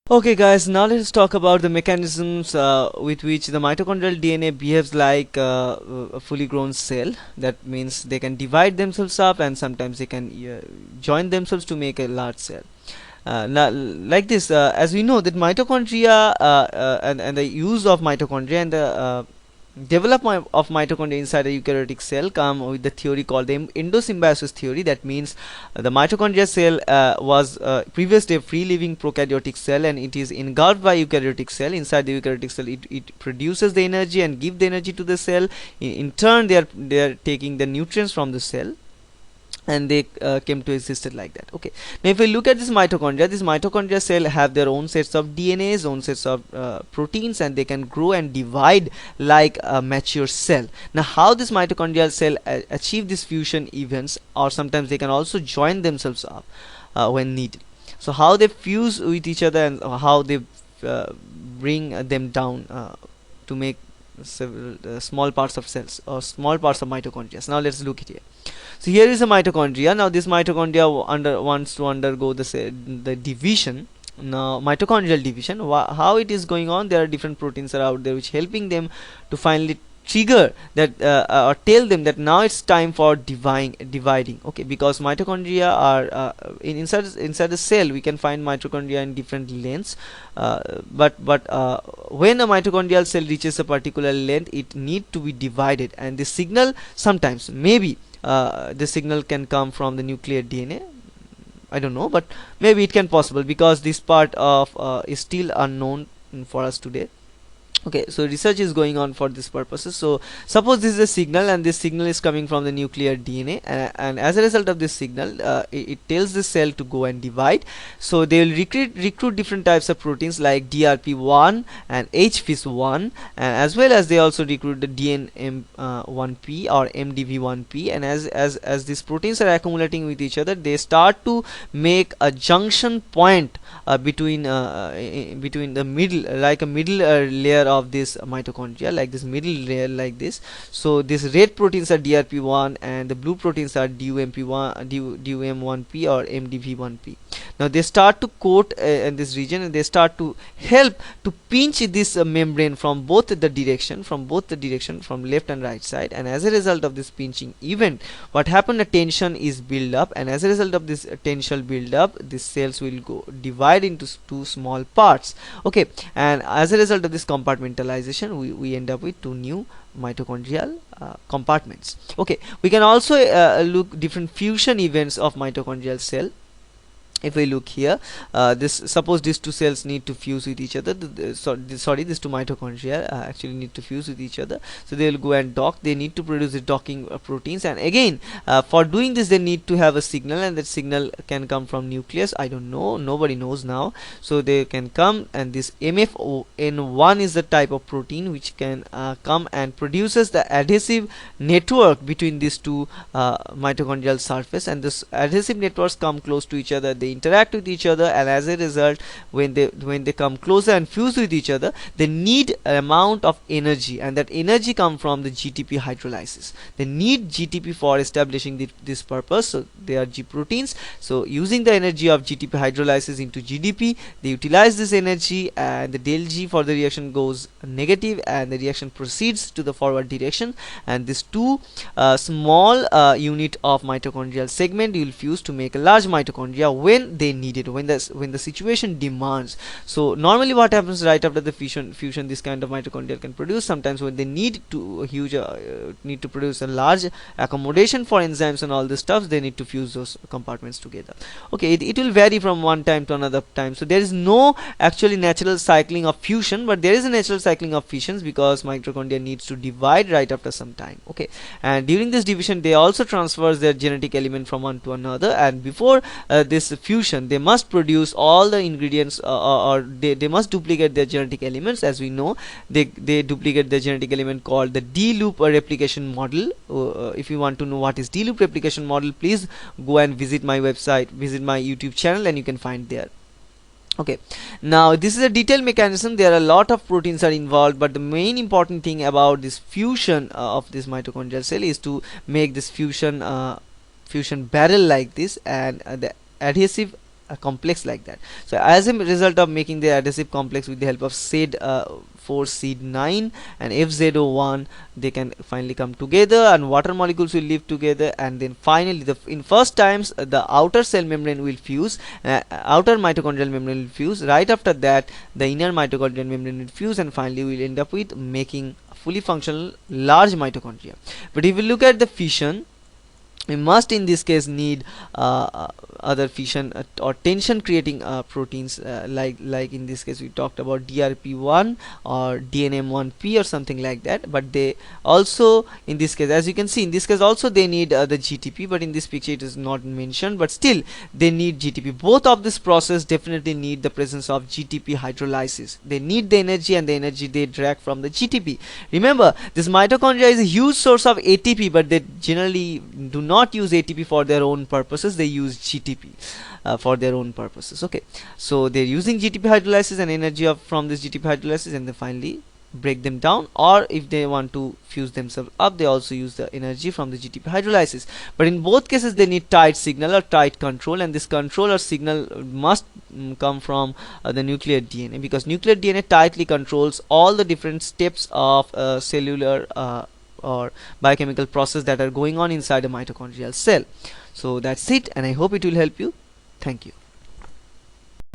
Okay guys, now let's talk about the mechanisms with which the mitochondrial DNA behaves like a fully grown cell. That means they can divide themselves up and sometimes they can join themselves to make a large cell. Now, like this, as we know that mitochondria and the use of mitochondria and the development of mitochondria inside a eukaryotic cell come with the theory called the endosymbiosis theory. That means the mitochondria cell was previously a free living prokaryotic cell, and it is engulfed by eukaryotic cell. Inside the eukaryotic cell, it produces the energy and give the energy to the cell. In turn, they are taking the nutrients from the cell, and they came to existed like that. Okay, now if we look at this mitochondria cell have their own sets of DNAs, own sets of proteins, and they can grow and divide like a mature cell. Now how this mitochondrial cell achieve these fusion events, or sometimes they can also join themselves up when needed. So how they fuse with each other and how they bring them down to make several small parts of cells or small parts of mitochondria. Now let's look at here. So here is a mitochondria. Now this mitochondria wants to undergo the division. Now mitochondrial division, how it is going on, there are different proteins are out there which helping them to finally trigger that or tell them that now it's time for dividing. Okay, because mitochondria are inside the cell we can find mitochondria in different lengths, but when a mitochondrial cell reaches a particular length, it need to be divided, and the signal sometimes maybe the signal can come from the nuclear DNA. I don't know, but maybe it can possible, because this part of is still unknown for us today. Okay, so research is going on for this purposes. So suppose this is a signal, and this signal is coming from the nuclear DNA, and as a result of this signal it tells the cell to go and divide. So they will recruit different types of proteins like DRP1 and HFIS1, and as well as they also recruit the DNM1P or MDV1P, and as these proteins are accumulating with each other, they start to make a junction point between the middle, like a middle layer of this mitochondria, like this middle layer like this. So these red proteins are DRP1 and the blue proteins are DUM1P or MDV1P. Now they start to coat in this region, and they start to help to pinch this membrane from both the direction, from left and right side. And as a result of this pinching event, what happened, a tension is built up, and as a result of this tension build up, these cells will go divide into two small parts. Okay, and as a result of this compartmentalization, we end up with two new mitochondrial compartments. Okay, we can also look different fusion events of mitochondrial cell. If we look here, suppose these two cells need to fuse with each other. Sorry, these two mitochondria actually need to fuse with each other, so they will go and dock. They need to produce the docking proteins, and again for doing this they need to have a signal, and that signal can come from nucleus. I don't know, nobody knows now. So they can come, and this MFN1 is the type of protein which can come and produces the adhesive network between these two mitochondrial surface, and this adhesive networks come close to each other. They interact with each other, and as a result, when they come closer and fuse with each other, they need an amount of energy, and that energy come from the GTP hydrolysis. They need GTP for establishing this purpose. So they are G proteins. So using the energy of GTP hydrolysis into GDP, they utilize this energy, and the del G for the reaction goes negative, and the reaction proceeds to the forward direction, and these two small unit of mitochondrial segment will fuse to make a large mitochondria when they need it, when the situation demands. So normally what happens right after the fusion, this kind of mitochondria can produce. Sometimes when they need to need to produce a large accommodation for enzymes and all this stuff, they need to fuse those compartments together. Okay, it will vary from one time to another time. So there is no actually natural cycling of fusion, but there is a natural cycling of fissions, because mitochondria needs to divide right after some time. Okay, and during this division they also transfers their genetic element from one to another, and before this fusion they must produce all the ingredients, or they must duplicate their genetic elements. As we know, they duplicate the genetic element called the D-loop replication model. If you want to know what is D-loop replication model, please go and visit my website, visit my YouTube channel, and you can find there. Okay, now this is a detailed mechanism. There are a lot of proteins are involved, but the main important thing about this fusion of this mitochondrial cell is to make this fusion barrel like this, and the adhesive a complex like that. So as a result of making the adhesive complex with the help of SAID4 SID9 and FZO1, they can finally come together and water molecules will live together, and then finally in first times the outer cell membrane will fuse, outer mitochondrial membrane will fuse. Right after that the inner mitochondrial membrane will fuse, and finally we will end up with making fully functional large mitochondria. But if you look at the fission, we must in this case need other fission or tension creating proteins, like in this case we talked about DRP1 or DNM1P or something like that. But they also, in this case, as you can see, in this case also they need the GTP, but in this picture it is not mentioned, but still they need GTP. Both of this process definitely need the presence of GTP hydrolysis. They need the energy, and the energy they drag from the GTP. Remember, this mitochondria is a huge source of ATP, but they generally do not use ATP for their own purposes. They use GTP for their own purposes. Okay, so they're using GTP hydrolysis and energy from this GTP hydrolysis, and they finally break them down, or if they want to fuse themselves up, they also use the energy from the GTP hydrolysis. But in both cases they need tight signal or tight control, and this control or signal must come from the nuclear DNA, because nuclear DNA tightly controls all the different steps of cellular or biochemical process that are going on inside a mitochondrial cell. So that's it, and I hope it will help you. Thank you.